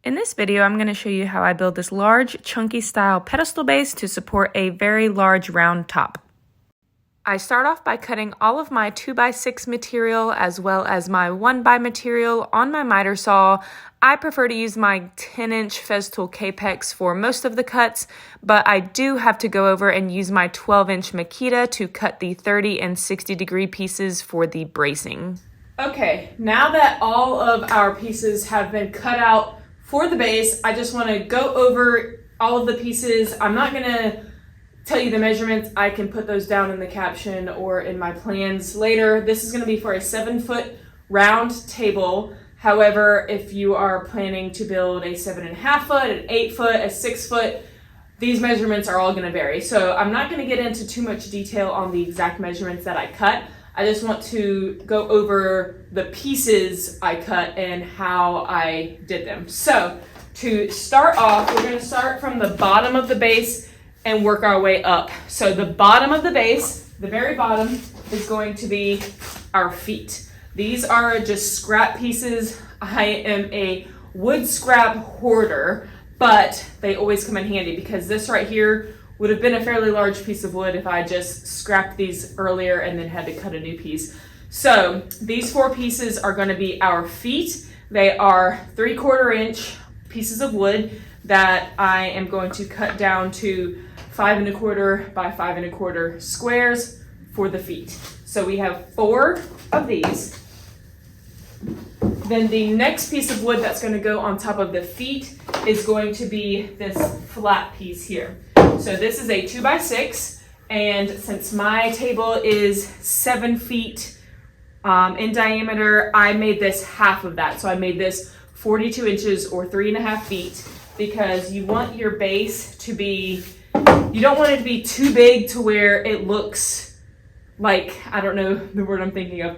In this video, I'm going to show you how I build this large, chunky style pedestal base to support a very large round top. I start off by cutting all of my 2x6 material as well as my 1x material on my miter saw. I prefer to use my 10-inch Pedestal Capex for most of the cuts, but I do have to go over and use my 12-inch Makita to cut the 30 and 60 degree pieces for the bracing. Okay, now that all of our pieces have been cut out for the base, I just want to go over all of the pieces. I'm not going to tell you the measurements. I can put those down in the caption or in my plans later. This is going to be for a 7-foot round table. However, if you are planning to build a 7.5 foot, an 8 foot, a 6 foot, these measurements are all going to vary. So I'm not going to get into too much detail on the exact measurements that I cut. I just want to go over the pieces I cut and how I did them. So to start off, we're going to start from the bottom of the base and work our way up. So the bottom of the base, the very bottom, is going to be our feet. These are just scrap pieces. I am a wood scrap hoarder, but they always come in handy because this right here would have been a fairly large piece of wood if I just scrapped these earlier and then had to cut a new piece. So these 4 pieces are going to be our feet. They are 3/4 inch pieces of wood that I am going to cut down to 5 1/4 by 5 1/4 squares for the feet. So we have 4 of these. Then the next piece of wood that's going to go on top of the feet is going to be this flat piece here. So this is a 2x6, and since my table is 7 feet in diameter, I made this half of that. So I made this 42 inches or 3.5 feet because you want your base to be, you don't want it to be too big to where it looks like, I don't know the word I'm thinking of,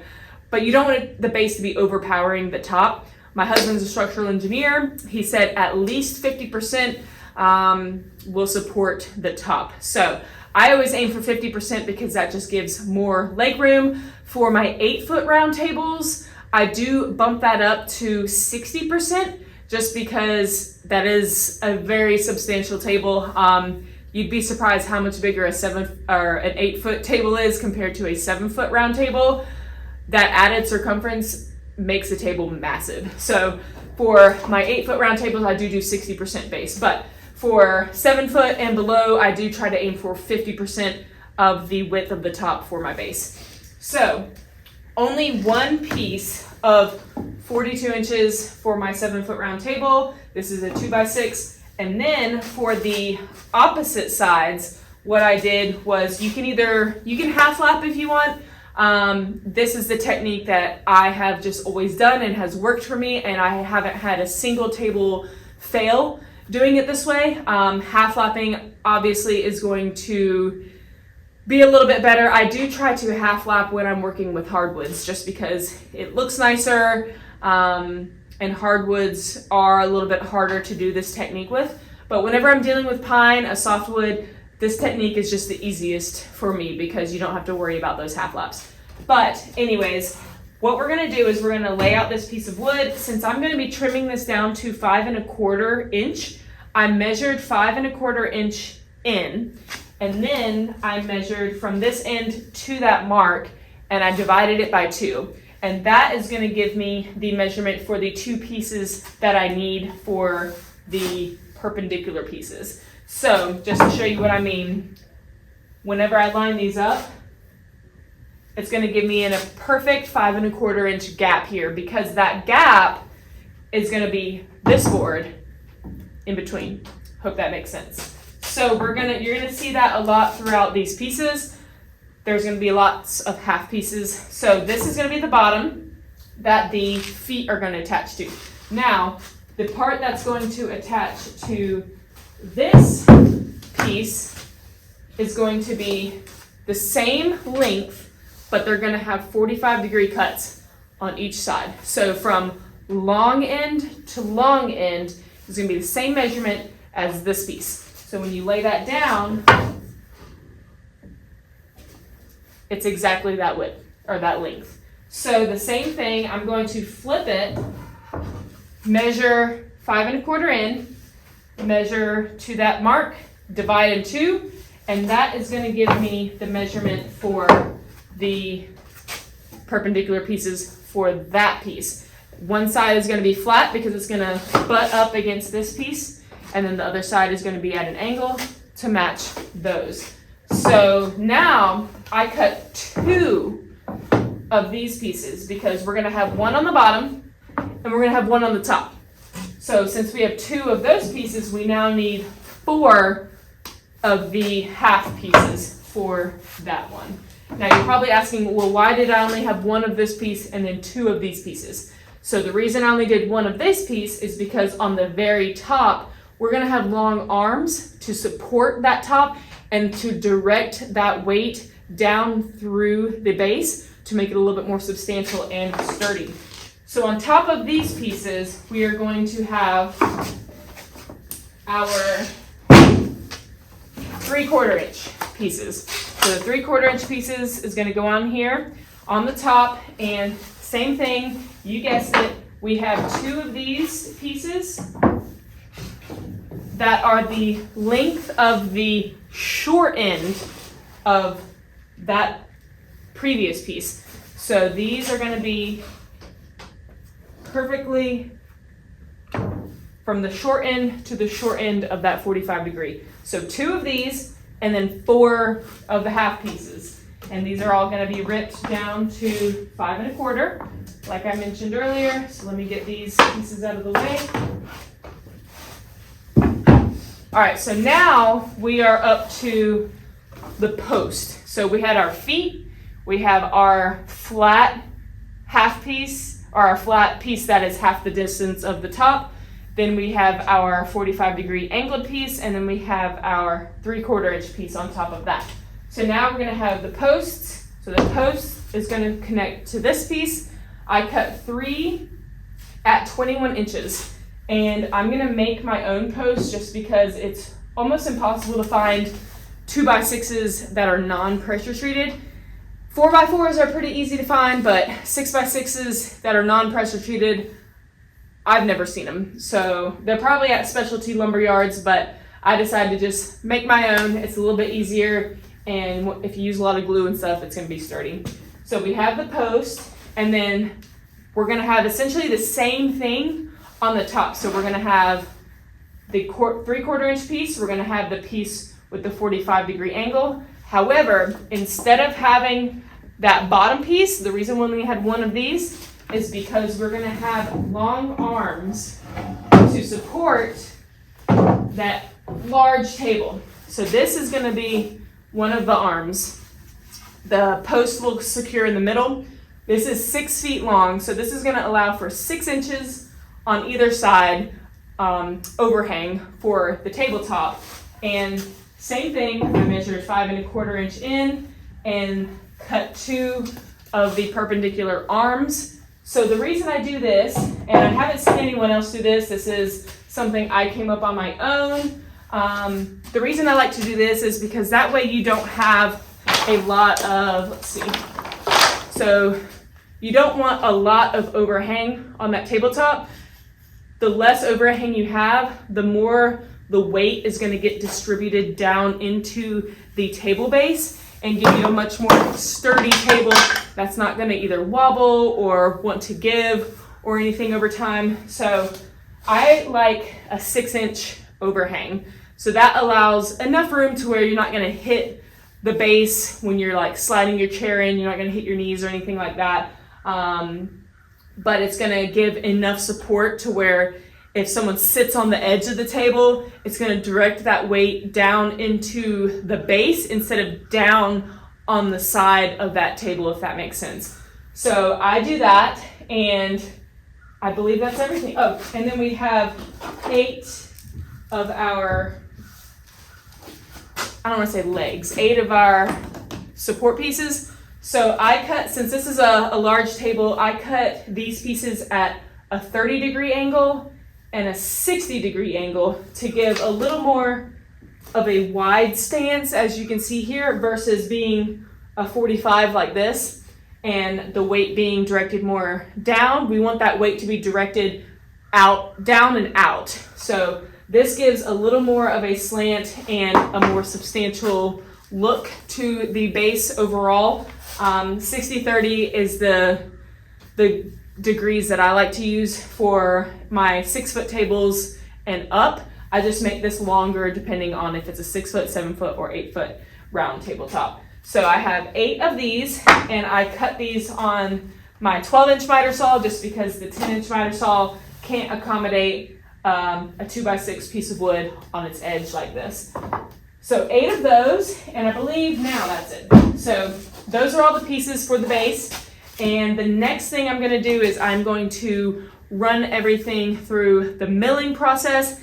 but you don't want the base to be overpowering the top. My husband's a structural engineer. He said at least 50% will support the top. So I always aim for 50% because that just gives more leg room. For my 8-foot round tables, I do bump that up to 60% just because that is a very substantial table. You'd be surprised how much bigger a 7 or an 8-foot table is compared to a 7-foot round table. That added circumference makes the table massive. So for my 8-foot round tables, I do 60% base, but for 7 foot and below, I do try to aim for 50% of the width of the top for my base. So only one piece of 42 inches for my 7-foot round table. This is a 2x6. And then for the opposite sides, what I did was you can half lap if you want. This is the technique that I have just always done and has worked for me, and I haven't had a single table fail doing it this way. Half lapping obviously is going to be a little bit better. I do try to half lap when I'm working with hardwoods just because it looks nicer, and hardwoods are a little bit harder to do this technique with. But whenever I'm dealing with pine, a softwood, this technique is just the easiest for me because you don't have to worry about those half laps. But anyways, what we're going to do is we're going to lay out this piece of wood. Since I'm going to be trimming this down to 5 1/4 inch, I measured 5 1/4 inch in, and then I measured from this end to that mark, and I divided it by 2. And that is going to give me the measurement for the 2 pieces that I need for the perpendicular pieces. So just to show you what I mean, whenever I line these up, it's going to give me in a perfect 5 1/4 inch gap here because that gap is going to be this board in between. Hope that makes sense. So you're going to see that a lot throughout these pieces. There's going to be lots of half pieces. So this is going to be the bottom that the feet are going to attach to. Now, the part that's going to attach to this piece is going to be the same length, but they're going to have 45 degree cuts on each side. So from long end to long end is going to be the same measurement as this piece. So when you lay that down, it's exactly that width or that length. So the same thing, I'm going to flip it, measure 5¼ in, measure to that mark, divide in 2, and that is going to give me the measurement for the perpendicular pieces for that piece. One side is going to be flat because it's going to butt up against this piece, and then the other side is going to be at an angle to match those. So now I cut 2 of these pieces because we're going to have one on the bottom and we're going to have one on the top. So since we have 2 of those pieces, we now need 4 of the half pieces for that one. Now you're probably asking, well, why did I only have 1 of this piece and then 2 of these pieces? So the reason I only did 1 of this piece is because on the very top, we're going to have long arms to support that top and to direct that weight down through the base to make it a little bit more substantial and sturdy. So on top of these pieces, we are going to have our 3/4 inch pieces. So the 3/4 inch pieces is going to go on here on the top, and same thing, you guessed it, we have 2 of these pieces that are the length of the short end of that previous piece. So these are going to be perfectly from the short end to the short end of that 45°. So 2 of these and then 4 of the half pieces. And these are all going to be ripped down to 5¼ like I mentioned earlier. So let me get these pieces out of the way. All right, so now we are up to the post. So we had our feet, we have our flat half piece, or our flat piece that is half the distance of the top. Then we have our 45° angled piece, and then we have our 3/4 inch piece on top of that. So now we're going to have the posts. So the post is going to connect to this piece. I cut 3 at 21 inches. And I'm going to make my own post just because it's almost impossible to find 2x6s that are non-pressure treated. 4x4s are pretty easy to find, but 6x6s that are non-pressure treated, I've never seen them. So they're probably at specialty lumber yards, but I decided to just make my own. It's a little bit easier, and if you use a lot of glue and stuff, it's going to be sturdy. So we have the post, and then we're going to have essentially the same thing on the top. So we're going to have the 3/4 inch piece, we're going to have the piece with the 45° angle. However, instead of having that bottom piece, the reason we only had 1 of these is because we're going to have long arms to support that large table. So this is going to be one of the arms. The post will secure in the middle. This is 6 feet long, so this is going to allow for 6 inches on either side overhang for the tabletop. And same thing, I measured 5¼ inch in and cut 2 of the perpendicular arms. So the reason I do this, and I haven't seen anyone else do this, this is something I came up on my own. The reason I like to do this is because that way you don't have a lot of, let's see, so you don't want a lot of overhang on that tabletop. The less overhang you have, the more the weight is going to get distributed down into the table base and give you a much more sturdy table that's not going to either wobble or want to give or anything over time. So I like a 6-inch overhang. So that allows enough room to where you're not going to hit the base when you're like sliding your chair in. You're not going to hit your knees or anything like that. But it's going to give enough support to where if someone sits on the edge of the table, it's going to direct that weight down into the base instead of down on the side of that table, if that makes sense. So I do that, and I believe that's everything. Oh, and then we have 8 of our, I don't want to say legs, 8 of our support pieces. So I cut, since this is a large table, I cut these pieces at a 30° angle and a 60° angle to give a little more of a wide stance, as you can see here, versus being a 45 like this and the weight being directed more down. We want that weight to be directed out, down and out. So this gives a little more of a slant and a more substantial look to the base overall. 60-30 is the degrees that I like to use for my 6-foot tables and up. I just make this longer depending on if it's a 6-foot, 7-foot, or 8-foot round tabletop. So I have 8 of these, and I cut these on my 12-inch miter saw just because the 10-inch miter saw can't accommodate a 2x6 piece of wood on its edge like this. So 8 of those, and I believe now that's it. So those are all the pieces for the base. And the next thing I'm going to do is I'm going to run everything through the milling process.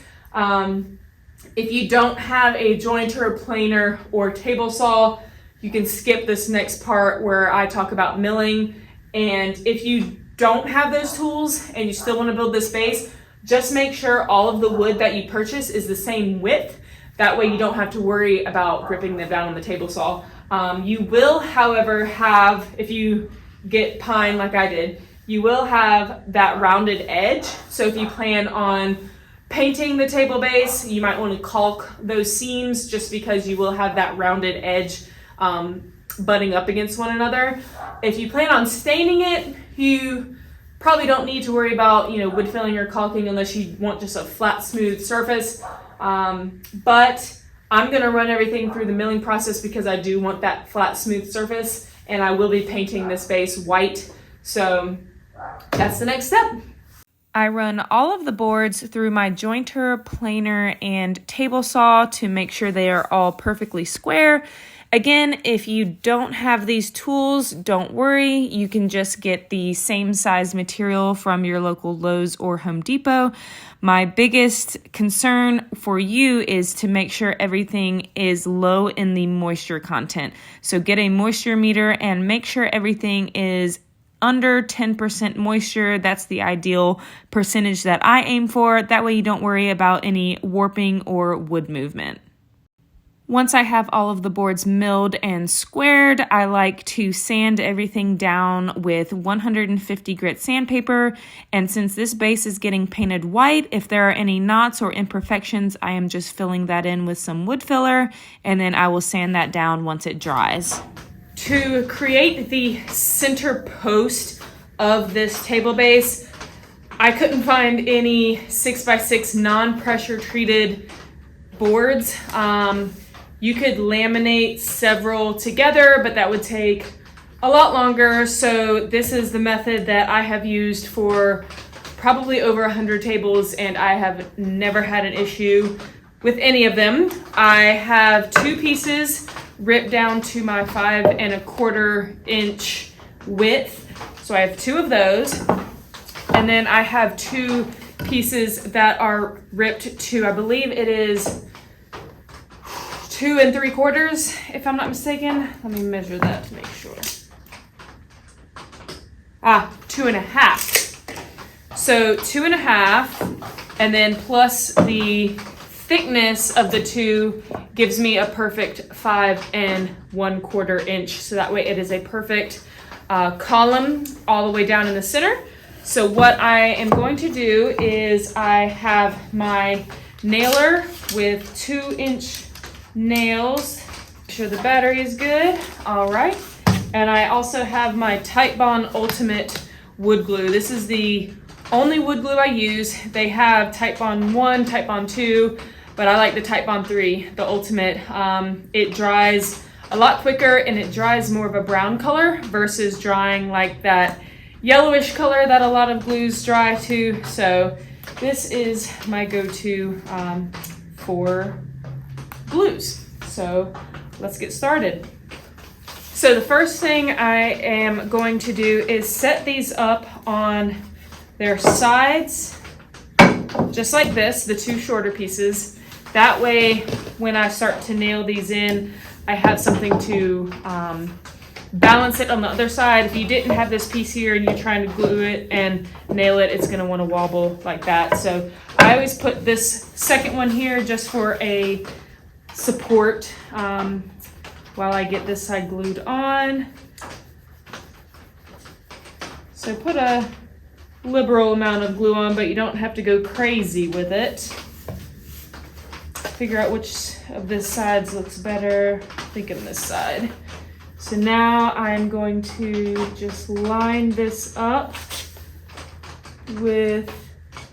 If you don't have a jointer, planer, or table saw, you can skip this next part where I talk about milling. And if you don't have those tools and you still want to build this base, just make sure all of the wood that you purchase is the same width. That way you don't have to worry about ripping them down on the table saw. You will, however, have, if you get pine like I did, you will have that rounded edge. So if you plan on painting the table base, you might want to caulk those seams just because you will have that rounded edge butting up against one another. If you plan on staining it, you probably don't need to worry about, wood filling or caulking unless you want just a flat, smooth surface. But I'm going to run everything through the milling process because I do want that flat, smooth surface, and I will be painting this base white. So that's the next step. I run all of the boards through my jointer, planer, and table saw to make sure they are all perfectly square. Again, if you don't have these tools, don't worry. You can just get the same size material from your local Lowe's or Home Depot. My biggest concern for you is to make sure everything is low in the moisture content. So get a moisture meter and make sure everything is under 10% moisture. That's the ideal percentage that I aim for. That way you don't worry about any warping or wood movement. Once I have all of the boards milled and squared, I like to sand everything down with 150 grit sandpaper. And since this base is getting painted white, if there are any knots or imperfections, I am just filling that in with some wood filler, and then I will sand that down once it dries. To create the center post of this table base, I couldn't find any 6x6 non-pressure treated boards. You could laminate several together, but that would take a lot longer. So this is the method that I have used for probably over 100 tables, and I have never had an issue with any of them. I have 2 pieces ripped down to my 5 1/4 inch width. So I have 2 of those. And then I have 2 pieces that are ripped to, I believe it is 2 3/4, if I'm not mistaken. Let me measure that to make sure. 2 1/2. So 2 1/2, and then plus the thickness of the 2 gives me a perfect 5 1/4 inch. So that way it is a perfect column all the way down in the center. So what I am going to do is I have my nailer with 2-inch nails. Make sure the battery is good. All right. And I also have my Titebond Ultimate wood glue. This is the only wood glue I use. They have Titebond 1, Titebond 2, but I like the Titebond 3, the Ultimate. It dries a lot quicker and it dries more of a brown color versus drying like that yellowish color that a lot of glues dry to. So this is my go-to for glues. So let's get started. So the first thing I am going to do is set these up on their sides, just like this, the 2 shorter pieces. That way, when I start to nail these in, I have something to balance it on the other side. If you didn't have this piece here and you're trying to glue it and nail it, it's gonna wanna wobble like that. So I always put this second one here just for a support while I get this side glued on. So put a liberal amount of glue on, but you don't have to go crazy with it. Figure out which of this sides looks better. I'm thinking this side. So now I'm going to just line this up with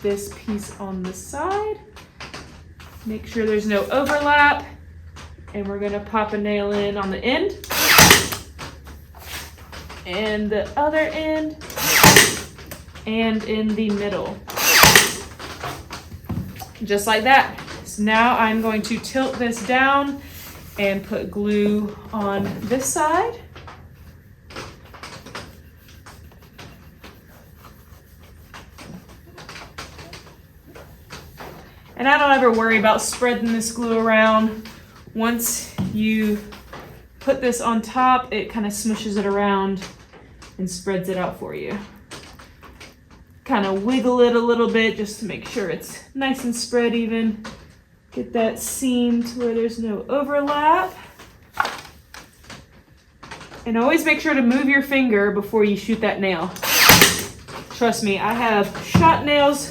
this piece on the side. Make sure there's no overlap. And we're gonna pop a nail in on the end. And the other end. And in the middle. Just like that. So now I'm going to tilt this down and put glue on this side. And I don't ever worry about spreading this glue around. Once you put this on top, it kind of smushes it around and spreads it out for you. Kind of wiggle it a little bit just to make sure it's nice and spread even. Get that seam to where there's no overlap. And always make sure to move your finger before you shoot that nail. Trust me, I have shot nails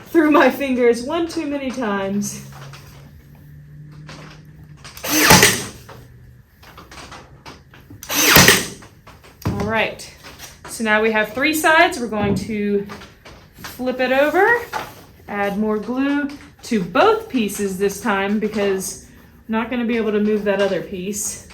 through my fingers one too many times. All right, so now we have 3 sides. We're going to flip it over, add more glue to both pieces this time because I'm not going to be able to move that other piece.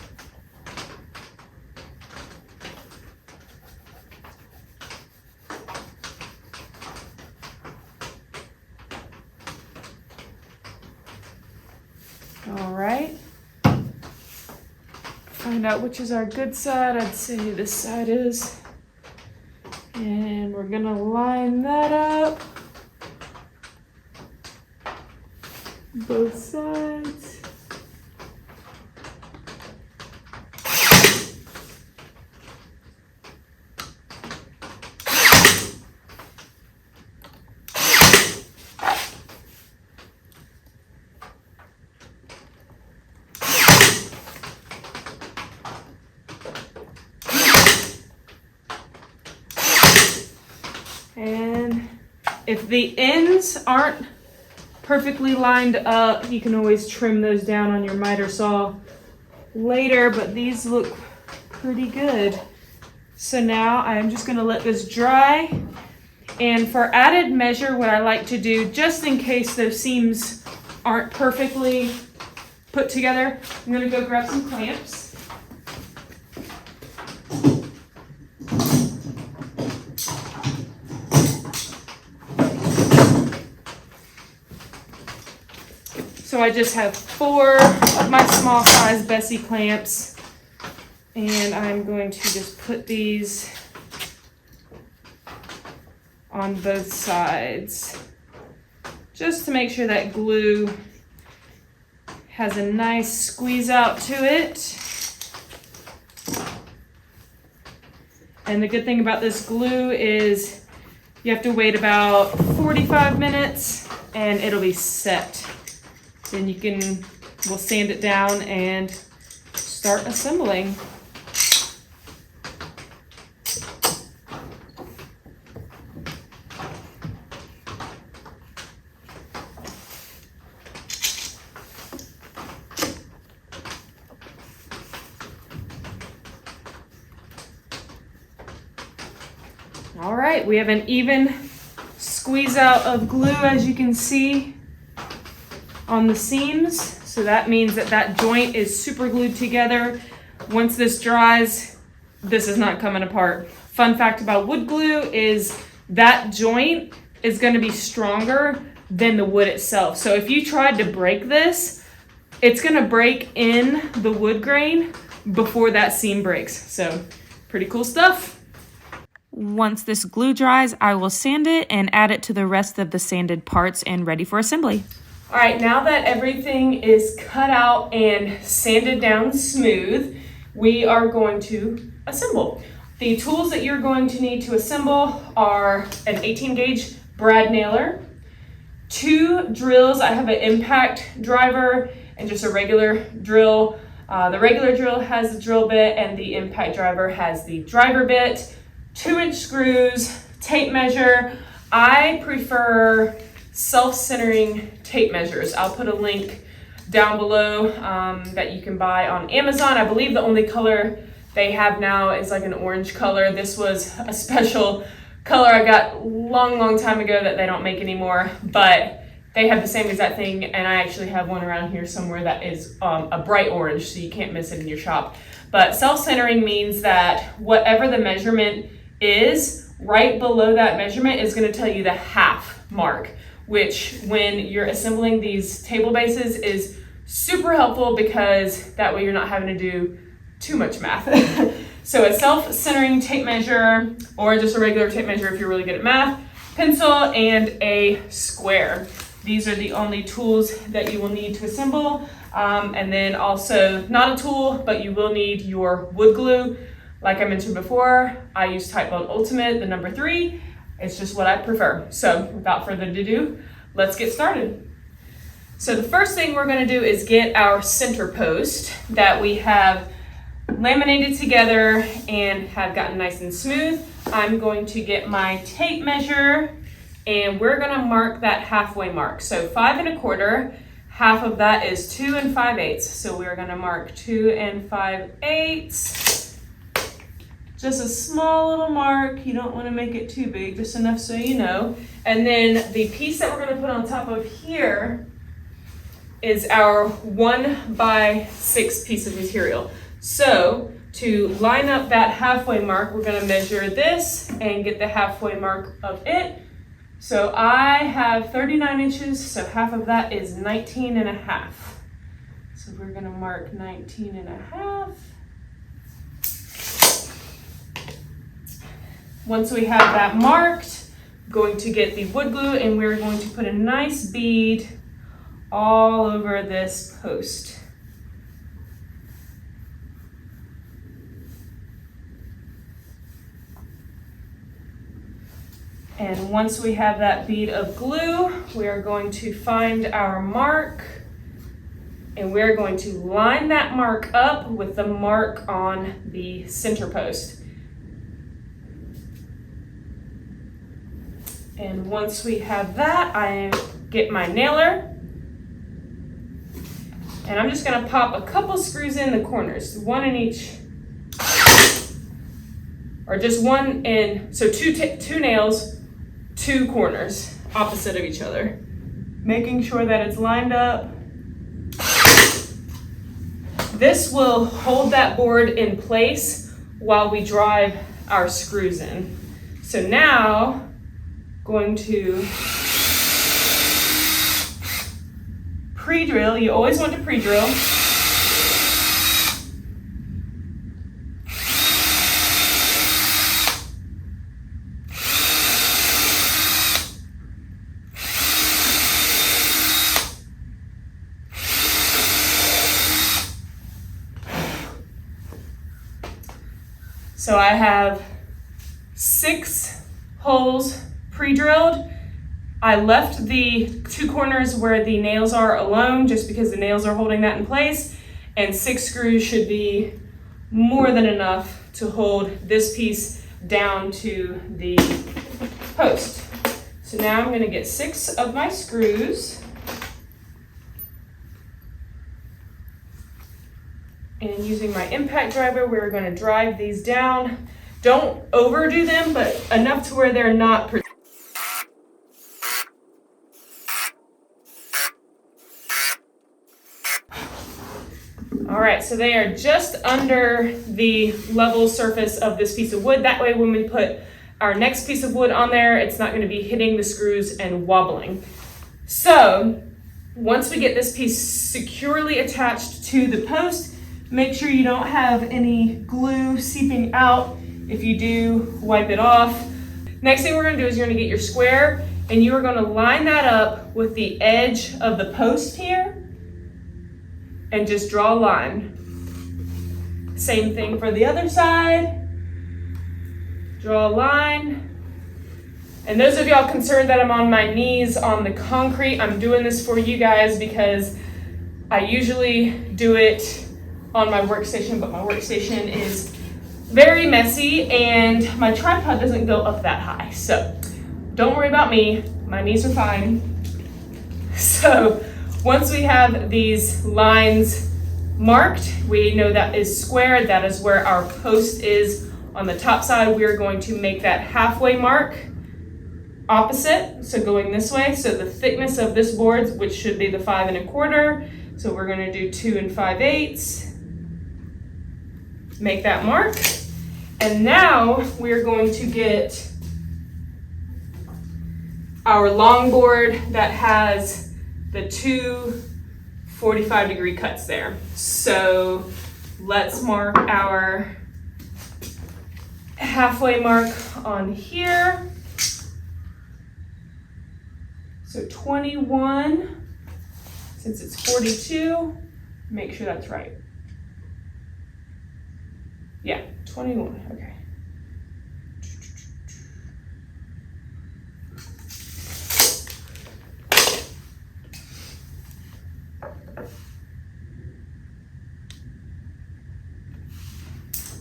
All right. Find out which is our good side. I'd say this side is. And we're going to line that up. Both sides. And if the ends aren't perfectly lined up, you can always trim those down on your miter saw later, but these look pretty good. So now I'm just going to let this dry, and for added measure, what I like to do, just in case those seams aren't perfectly put together, I'm going to go grab some clamps. So I just have 4 of my small size Bessie clamps, and I'm going to just put these on both sides just to make sure that glue has a nice squeeze out to it. And the good thing about this glue is you have to wait about 45 minutes and it'll be set. Then we'll sand it down and start assembling. All right, we have an even squeeze out of glue, as you can see, on the seams. So that means that joint is super glued together. Once this dries, this is not coming apart. Fun fact about wood glue is that joint is going to be stronger than the wood itself. So if you tried to break this, it's going to break in the wood grain before that seam breaks. So pretty cool stuff. Once this glue dries, I will sand it and add it to the rest of the sanded parts and ready for assembly. All right, now that everything is cut out and sanded down smooth, we are going to assemble. The tools that you're going to need to assemble are an 18 gauge brad nailer, 2 drills. I have an impact driver and just a regular drill. The regular drill has the drill bit and the impact driver has the driver bit, 2-inch screws, tape measure. I prefer self-centering tape measures. I'll put a link down below that you can buy on Amazon. I believe the only color they have now is like an orange color. This was a special color I got long time ago that they don't make anymore, but they have the same exact thing, and I actually have one around here somewhere that is a bright orange, so you can't miss it in your shop. But self-centering means that whatever the measurement is, right below that measurement is going to tell you the half mark, which when you're assembling these table bases is super helpful because that way you're not having to do too much math. So a self-centering tape measure, or just a regular tape measure if you're really good at math, pencil, and a square. These are the only tools that you will need to assemble. And then also, not a tool, but you will need your wood glue. Like I mentioned before, I use Typebond Ultimate, the number 3. It's just what I prefer. So without further ado, let's get started. So the first thing we're gonna do is get our center post that we have laminated together and have gotten nice and smooth. I'm going to get my tape measure and we're gonna mark that halfway mark. So 5 1/4, half of that is 2 5/8. So we're gonna mark 2 5/8. Just a small little mark. You don't wanna make it too big, just enough so you know. And then the piece that we're gonna put on top of here is our 1x6 piece of material. So to line up that halfway mark, we're gonna measure this and get the halfway mark of it. So I have 39 inches, so half of that is 19 1/2. So we're gonna mark 19 1/2. Once we have that marked, I'm going to get the wood glue and we're going to put a nice bead all over this post. And once we have that bead of glue, we are going to find our mark and we're going to line that mark up with the mark on the center post. And once we have that, I get my nailer and I'm just gonna pop a couple screws in the corners, one in each, or just one in, so two nails, 2 corners opposite of each other, making sure that it's lined up. This will hold that board in place while we drive our screws in. So now, going to pre-drill. You always want to pre-drill. So I have 6 holes pre-drilled. I left the 2 corners where the nails are alone just because the nails are holding that in place, and 6 screws should be more than enough to hold this piece down to the post. So now I'm going to get 6 of my screws and using my impact driver, we're going to drive these down. Don't overdo them, but enough to where they're not. All right, so they are just under the level surface of this piece of wood. That way when we put our next piece of wood on there, it's not going to be hitting the screws and wobbling. So once we get this piece securely attached to the post, make sure you don't have any glue seeping out. If you do, wipe it off. Next thing we're going to do is you're going to get your square and you are going to line that up with the edge of the post here and just draw a line. Same thing for the other side. Draw a line. And those of y'all concerned that I'm on my knees on the concrete, I'm doing this for you guys because I usually do it on my workstation, but my workstation is very messy and my tripod doesn't go up that high. So Don't worry about me, my knees are fine. So once we have these lines marked, we know that is square, that is where our post is on the top side. We are going to make that halfway mark opposite, so going this way. So the thickness of this board, which should be the 5 1/4, so we're going to do 2 5/8. Make that mark. And now we're going to get our long board that has the 2 45-degree cuts there. So let's mark our halfway mark on here. So 21, since it's 42, make sure that's right. Yeah, 21, okay.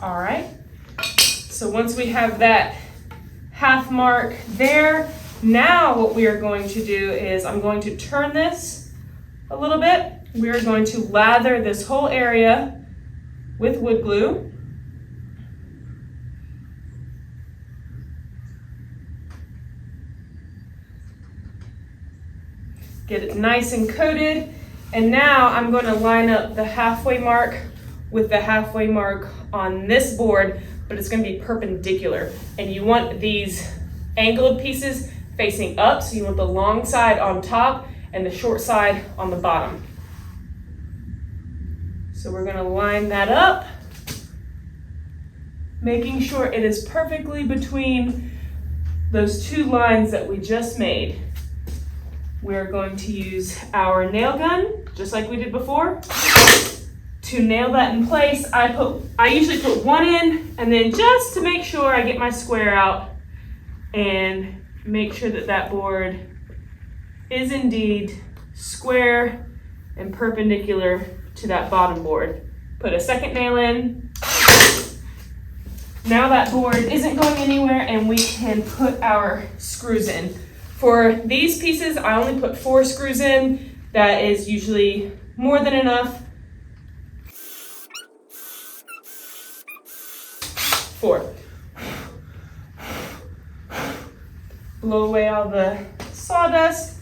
All right, so once we have that half mark there, now what we are going to do is I'm going to turn this a little bit. We are going to lather this whole area with wood glue. Get it nice and coated. And now I'm going to line up the halfway mark with the halfway mark on this board, but it's going to be perpendicular. And you want these angled pieces facing up, so you want the long side on top and the short side on the bottom. So we're going to line that up, making sure it is perfectly between those two lines that we just made. We're going to use our nail gun, just like we did before. To nail that in place, I usually put one in, and then just to make sure I get my square out and make sure that that board is indeed square and perpendicular to that bottom board. Put a second nail in. Now that board isn't going anywhere, and we can put our screws in. For these pieces, I only put 4 screws in. That is usually more than enough. 4. Blow away all the sawdust.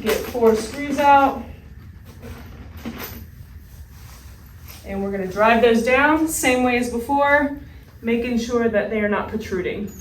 Get 4 screws out. And we're going to drive those down, same way as before, making sure that they are not protruding.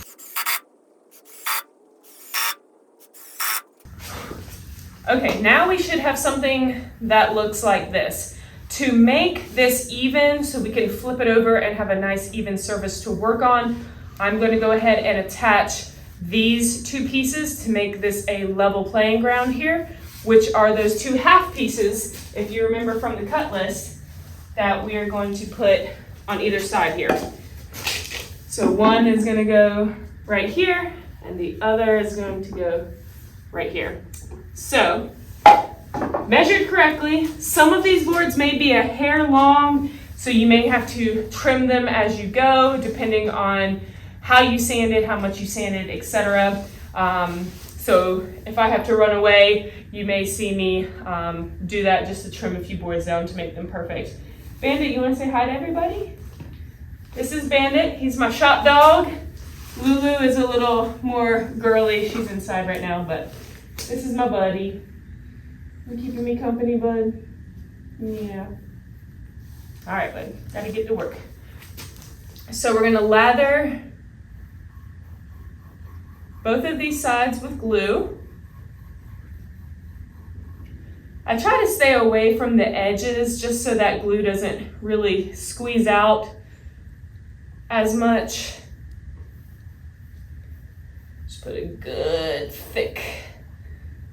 Okay, now we should have something that looks like this. To make this even, so we can flip it over and have a nice even surface to work on, I'm going to go ahead and attach these 2 pieces to make this a level playing ground here, which are those 2 half pieces, if you remember from the cut list, that we are going to put on either side here. So one is going to go right here, and the other is going to go right here. So, measured correctly, some of these boards may be a hair long, so you may have to trim them as you go, depending on how you sanded, how much you sanded, etc. So if I have to run away, you may see me do that just to trim a few boards down to make them perfect. Bandit, you want to say hi to everybody? This is Bandit. He's my shop dog. Lulu is a little more girly. She's inside right now, but this is my buddy. You keeping me company, bud? Yeah. All right, bud. Gotta get to work. So we're gonna lather both of these sides with glue. I try to stay away from the edges just so that glue doesn't really squeeze out as much. Just put a good thick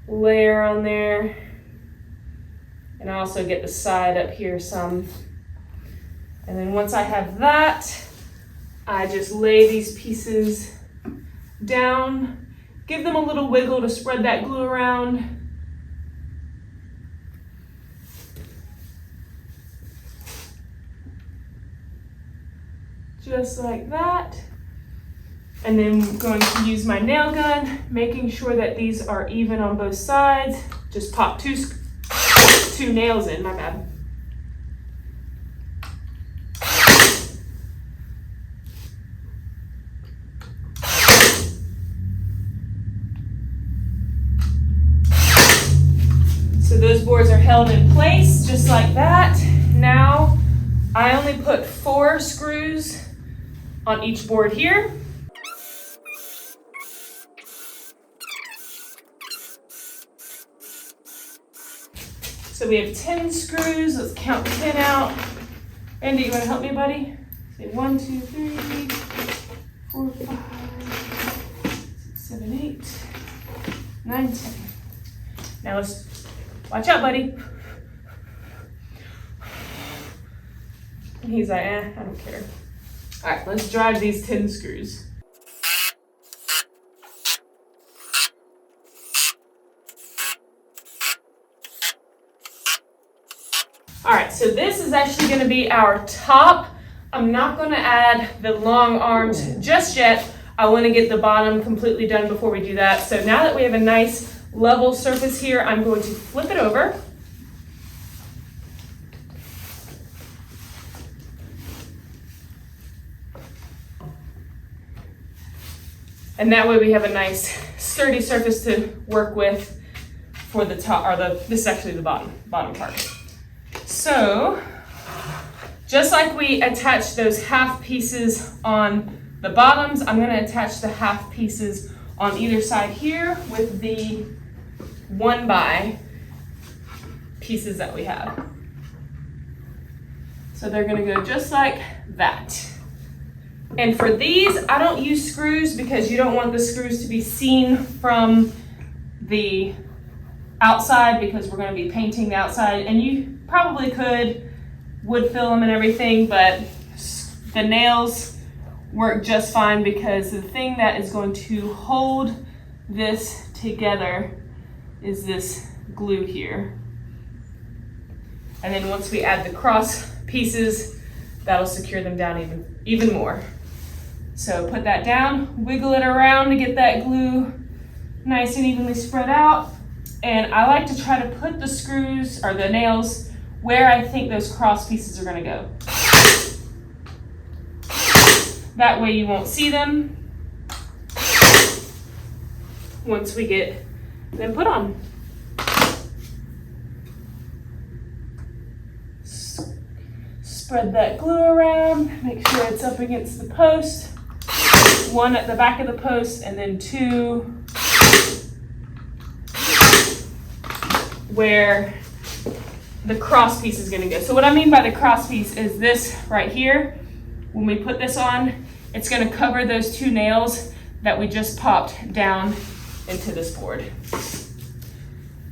layer on there. And I also get the side up here some. And then once I have that, I just lay these pieces down, give them a little wiggle to spread that glue around. Just like that. And then I'm going to use my nail gun, making sure that these are even on both sides. Just pop two nails in, my bad. So those boards are held in place just like that. Now I only put 4 screws on each board here. So we have 10 screws. Let's count 10 out. Andy, you want to help me, buddy? Say 1, 2, 3, 4, 5, 6, 7, 8, 9, 10. Now let's watch out, buddy. And he's like, I don't care. All right, let's drive these 10 screws. All right, so this is actually gonna be our top. I'm not gonna add the long arms just yet. I wanna get the bottom completely done before we do that. So now that we have a nice level surface here, I'm going to flip it over. And that way we have a nice sturdy surface to work with for the top, or this is actually the bottom part. So, just like we attached those half pieces on the bottoms, I'm gonna attach the half pieces on either side here with the 1x pieces that we have. So they're gonna go just like that. And for these, I don't use screws because you don't want the screws to be seen from the outside because we're going to be painting the outside. And you probably could wood fill them and everything, but the nails work just fine because the thing that is going to hold this together is this glue here. And then once we add the cross pieces, that'll secure them down even more. So put that down, wiggle it around to get that glue nice and evenly spread out. And I like to try to put the screws or the nails where I think those cross pieces are gonna go. That way you won't see them once we get them put on. Spread that glue around, make sure it's up against the post. 1 at the back of the post and then 2 where the cross piece is gonna go. So what I mean by the cross piece is this right here. When we put this on, it's gonna cover those 2 nails that we just popped down into this board.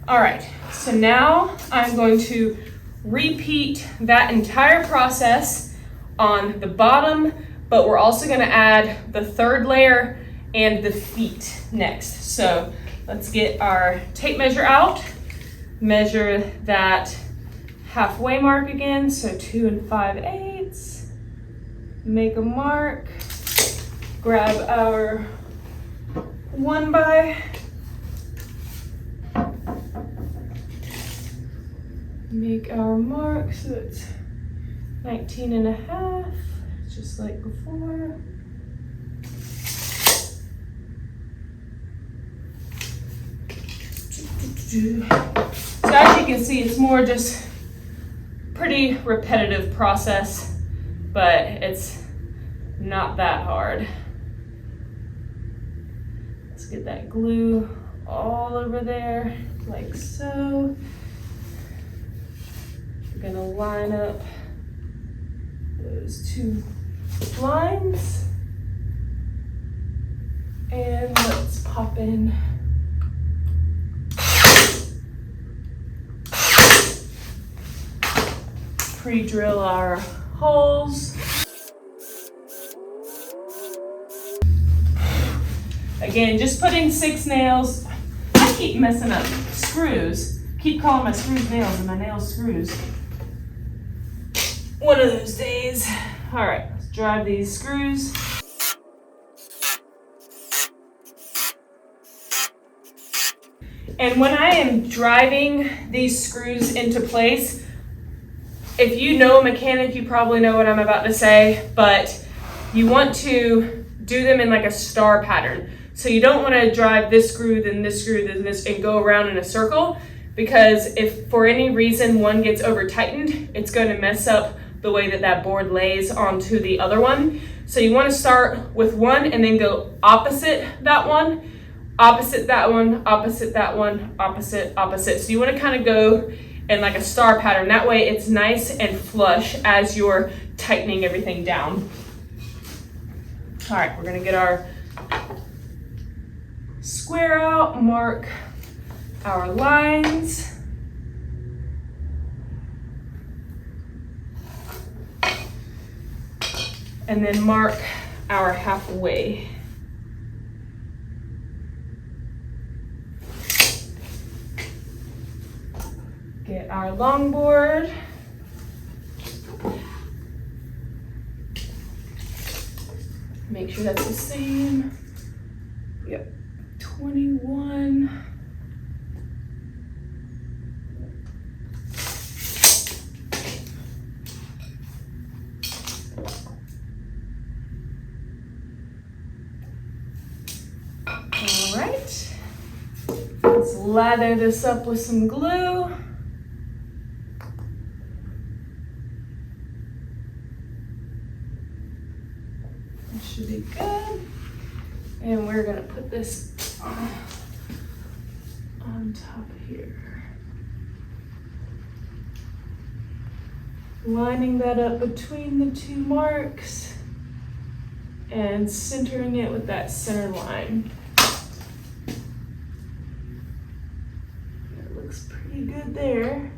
All right, so now I'm going to repeat that entire process on the bottom, but we're also gonna add the 3rd layer and the feet next. So let's get our tape measure out, measure that halfway mark again, so 2 5/8, make a mark, grab our 1x, make our mark so it's 19.5, just like before. So as you can see, it's more just pretty repetitive process, but it's not that hard. Let's get that glue all over there, like so. We're gonna line up those 2 lines, and let's pop in pre-drill our holes. Again, just putting 6 nails. I keep messing up screws. Keep calling my screws nails and my nails screws. One of those days. All right, let's drive these screws. And when I am driving these screws into place, if you know a mechanic, you probably know what I'm about to say, but you want to do them in like a star pattern. So you don't want to drive this screw, then this screw, then this, and go around in a circle, because if for any reason one gets over tightened, it's going to mess up the way that that board lays onto the other one. So you want to start with one and then go opposite that one, opposite that one, opposite that one, opposite, opposite. So you want to kind of go in like a star pattern. That way it's nice and flush as you're tightening everything down. All right, we're going to get our square out, mark our lines. And then mark our halfway. Get our longboard. Make sure that's the same. Yep, 21. All right, let's lather this up with some glue. That should be good. And we're gonna put this on top here. Lining that up between the two marks and centering it with that center line. That looks pretty good there.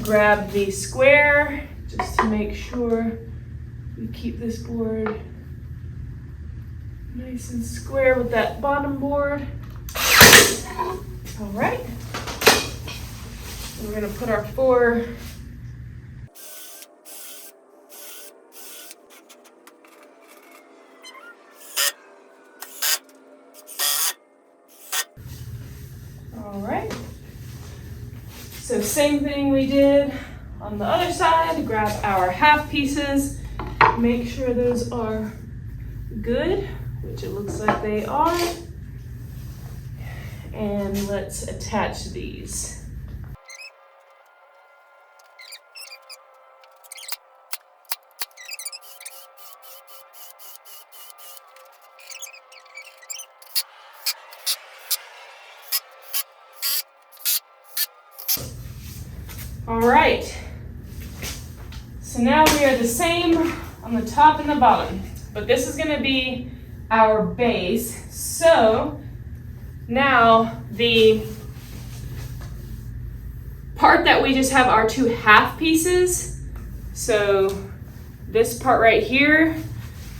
Grab the square just to make sure we keep this board nice and square with that bottom board. All right. We're gonna put our 4 all right. So same thing we did on the other side. Grab our half pieces, make sure those are good, which it looks like they are. And let's attach these. All right, so now we are the same on the top and the bottom, but this is gonna be our base. So now the part that we just have our 2 half pieces, so this part right here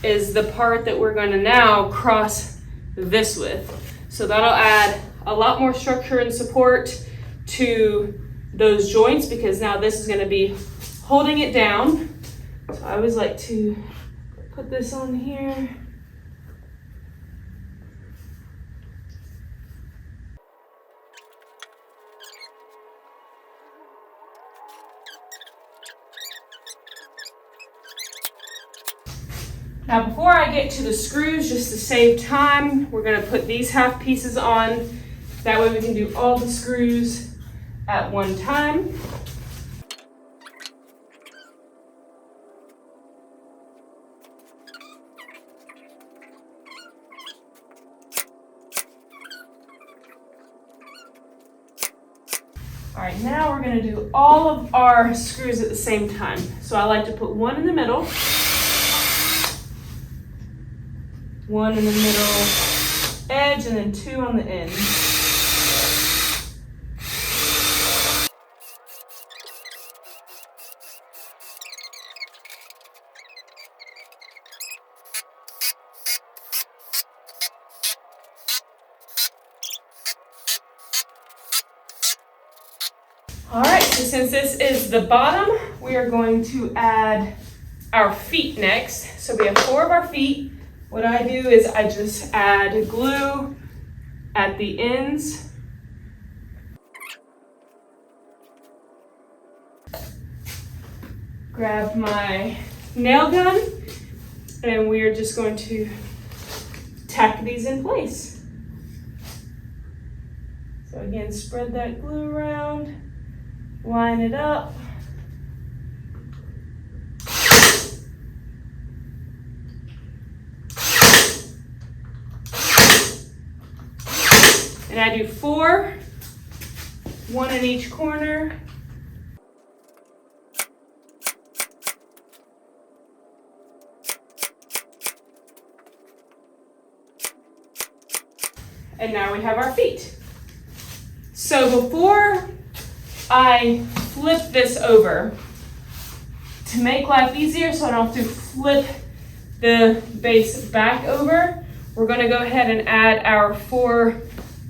is the part that we're gonna now cross this with. So that'll add a lot more structure and support to those joints, because now this is going to be holding it down. So I always like to put this on here. Now before I get to the screws, just to save time, we're going to put these half pieces on. That way we can do all the screws at one time. All right, now we're gonna do all of our screws at the same time. So I like to put one in the middle, one in the middle edge, and then 2 on the end. All right, so since this is the bottom, we are going to add our feet next. So we have 4 of our feet. what I do is I just add glue at the ends. Grab my nail gun, and we are just going to tack these in place. So again, spread that glue around, line it up. And I do 4, 1 in each corner. And now we have our feet. So before I flip this over, to make life easier so I don't have to flip the base back over, we're going to go ahead and add our 4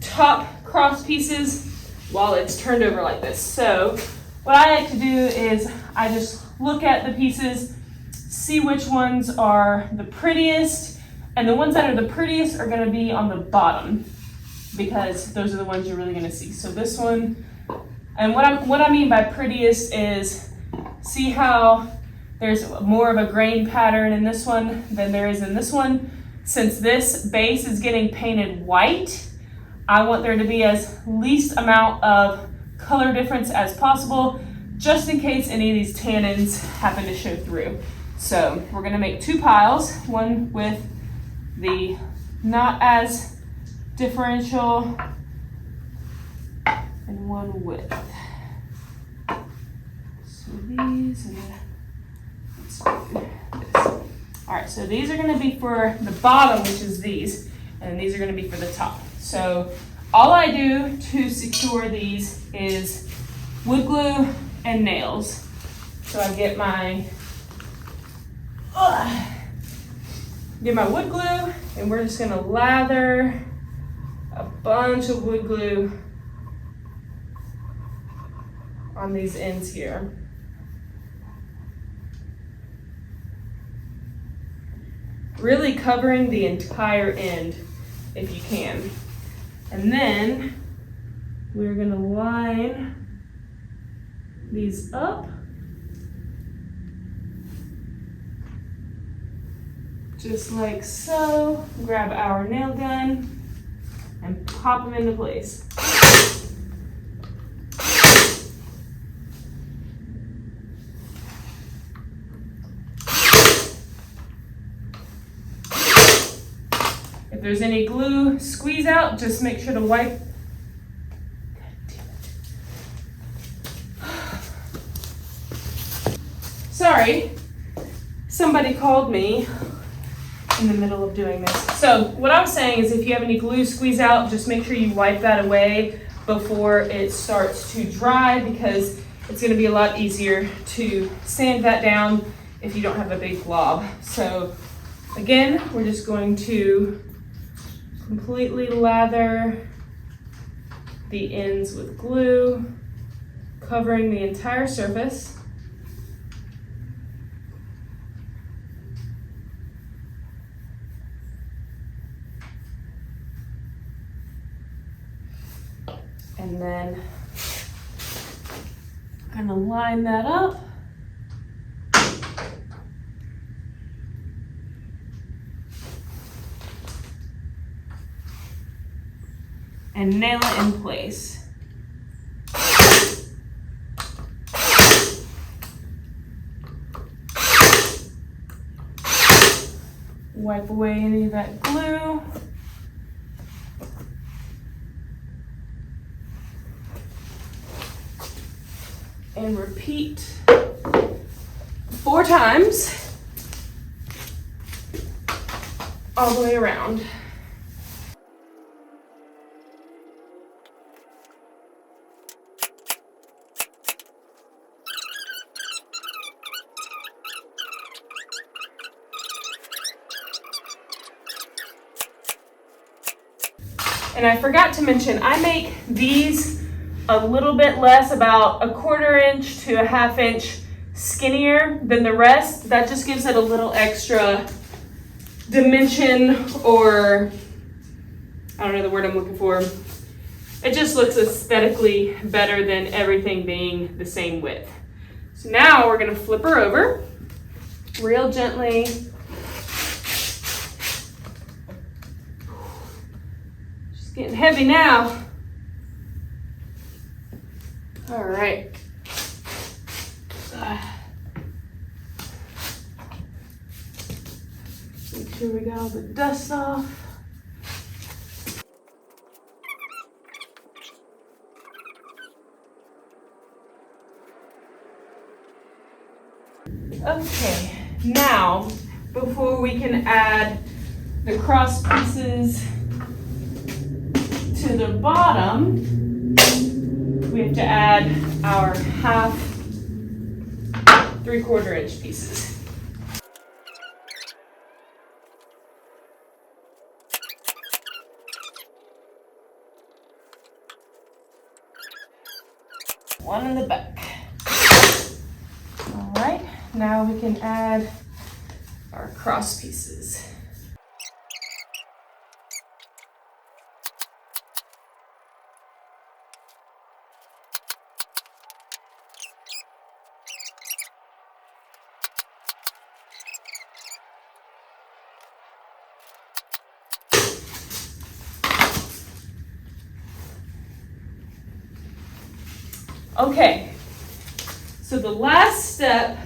top cross pieces while it's turned over like this. So what I like to do is I just look at the pieces, see which ones are the prettiest, and the ones that are the prettiest are going to be on the bottom, because those are the ones you're really going to see. So this one, and what I mean by prettiest is, see how there's more of a grain pattern in this one than there is in this one. Since this base is getting painted white, I want there to be as least amount of color difference as possible, just in case any of these tannins happen to show through. So we're going to make 2 piles, one with the not as differential and one with. So these, and then let's do this. All right, so these are going to be for the bottom, which is these, and these are going to be for the top. So all I do to secure these is wood glue and nails. So I get my wood glue, and we're just going to lather a bunch of wood glue on these ends here. Really covering the entire end if you can. And then we're going to line these up. Just like so. Grab our nail gun and pop them into place. If there's any glue squeeze out, just make sure to wipe. Sorry, somebody called me in the middle of doing this. So what I was saying is, if you have any glue squeeze out, just make sure you wipe that away before it starts to dry, because it's going to be a lot easier to sand that down if you don't have a big glob. So again, we're just going to completely lather the ends with glue, covering the entire surface. And then I'm gonna line that up. And nail it in place. Wipe away any of that glue. And repeat 4 times all the way around. And I forgot to mention, I make these a little bit less, about 1/4 inch to 1/2 inch skinnier than the rest. That just gives it a little extra dimension, or I don't know the word I'm looking for. It just looks aesthetically better than everything being the same width. So now we're gonna flip her over real gently. She's getting heavy now. All right. Make sure we got all the dust off. Okay, now before we can add the cross pieces to the bottom, we have to add our 1/2 3/4 inch pieces. One in the back. All right, now we can add our cross pieces. Okay, so the last step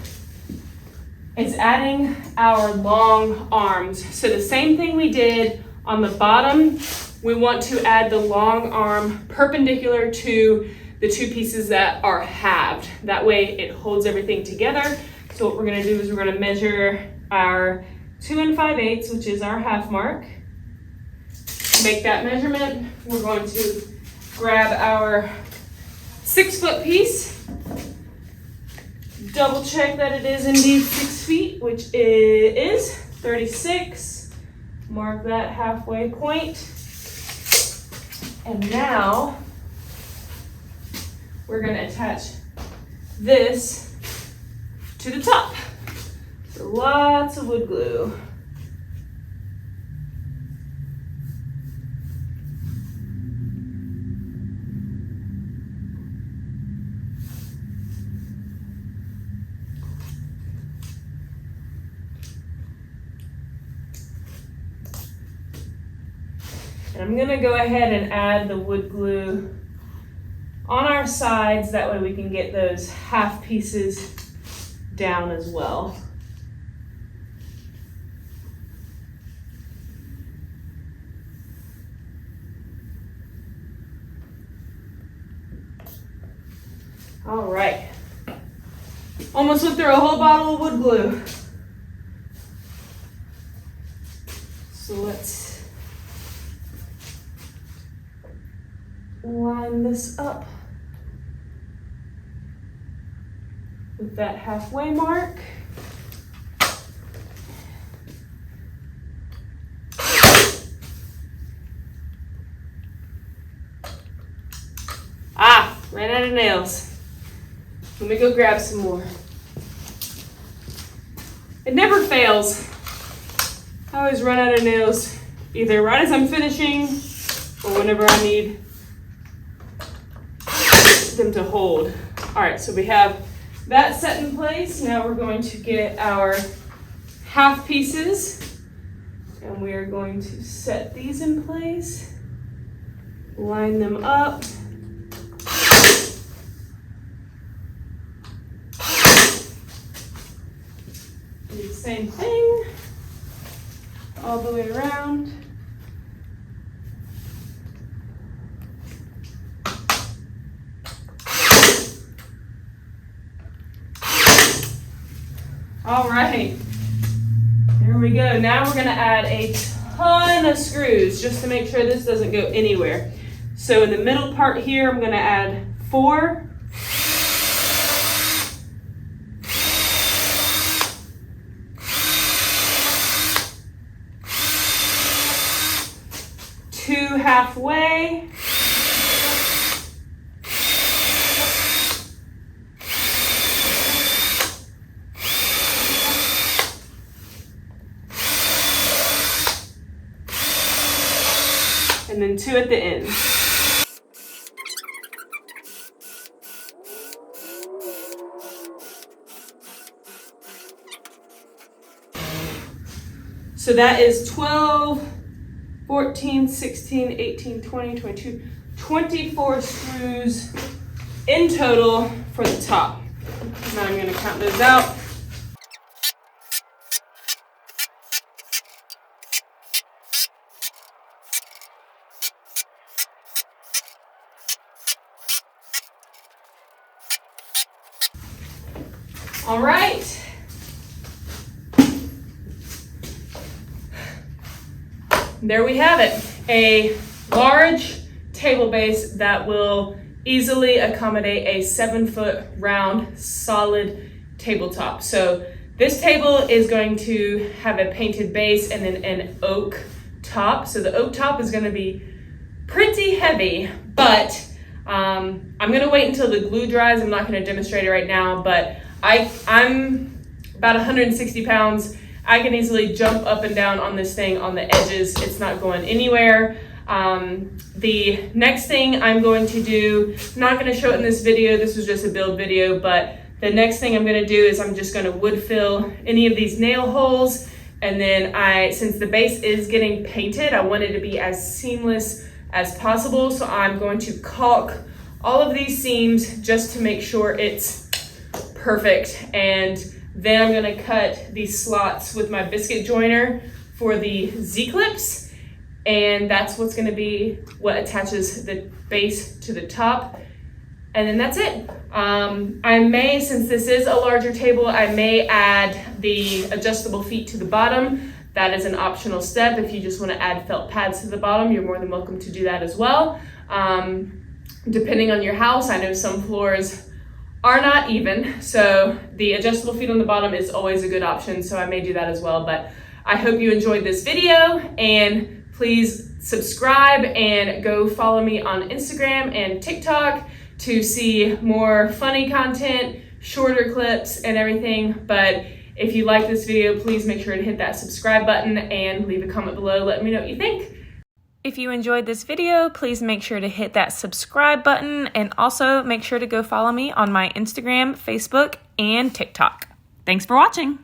is adding our long arms. So the same thing we did on the bottom, we want to add the long arm perpendicular to the two pieces that are halved. That way it holds everything together. So what we're gonna do is we're gonna measure our 2 5/8, which is our half mark. To make that measurement, we're going to grab our 6-foot piece, double check that it is indeed 6 feet, which it is 36. Mark that halfway point. And now we're going to attach this to the top. So lots of wood glue. And I'm gonna go ahead and add the wood glue on our sides, that way we can get those half pieces down as well. All right, almost went through a whole bottle of wood glue. So let's line this up with that halfway mark. Ran out of nails. Let me go grab some more. It never fails. I always run out of nails, either right as I'm finishing or whenever I need them to hold. All right, so we have that set in place. Now we're going to get our half pieces and we are going to set these in place, line them up. Do the same thing all the way around. All right, there we go. Now we're gonna add a ton of screws just to make sure this doesn't go anywhere. So in the middle part here, I'm gonna add 4. Two halfway. 2 at the end. So that is 12, 14, 16, 18, 20, 22, 24 screws in total for the top. Now I'm going to count those out. All right. There we have it. A large table base that will easily accommodate a 7-foot round solid tabletop. So this table is going to have a painted base and then an oak top. So the oak top is going to be pretty heavy, but I'm going to wait until the glue dries. I'm not going to demonstrate it right now, but I'm about 160 pounds. I can easily jump up and down on this thing on the edges. It's not going anywhere. The next thing I'm going to do, I'm not going to show it in this video, this was just a build video, but the next thing I'm going to do is I'm just going to wood fill any of these nail holes, and then since the base is getting painted, I want it to be as seamless as possible, so I'm going to caulk all of these seams just to make sure it's perfect. And then I'm going to cut these slots with my biscuit joiner for the Z-clips, and that's what's going to be what attaches the base to the top, and then that's it. I may, since this is a larger table, I may add the adjustable feet to the bottom. That is an optional step. If you just want to add felt pads to the bottom, you're more than welcome to do that as well. Depending on your house, I know some floors are not even, so the adjustable feet on the bottom is always a good option, so I may do that as well. But I hope you enjoyed this video, and please subscribe and go follow me on Instagram and TikTok to see more funny content, shorter clips and everything. But if you like this video, please make sure to hit that subscribe button and leave a comment below. Let me know what you think. If you enjoyed this video, please make sure to hit that subscribe button, and also make sure to go follow me on my Instagram, Facebook, and TikTok. Thanks for watching.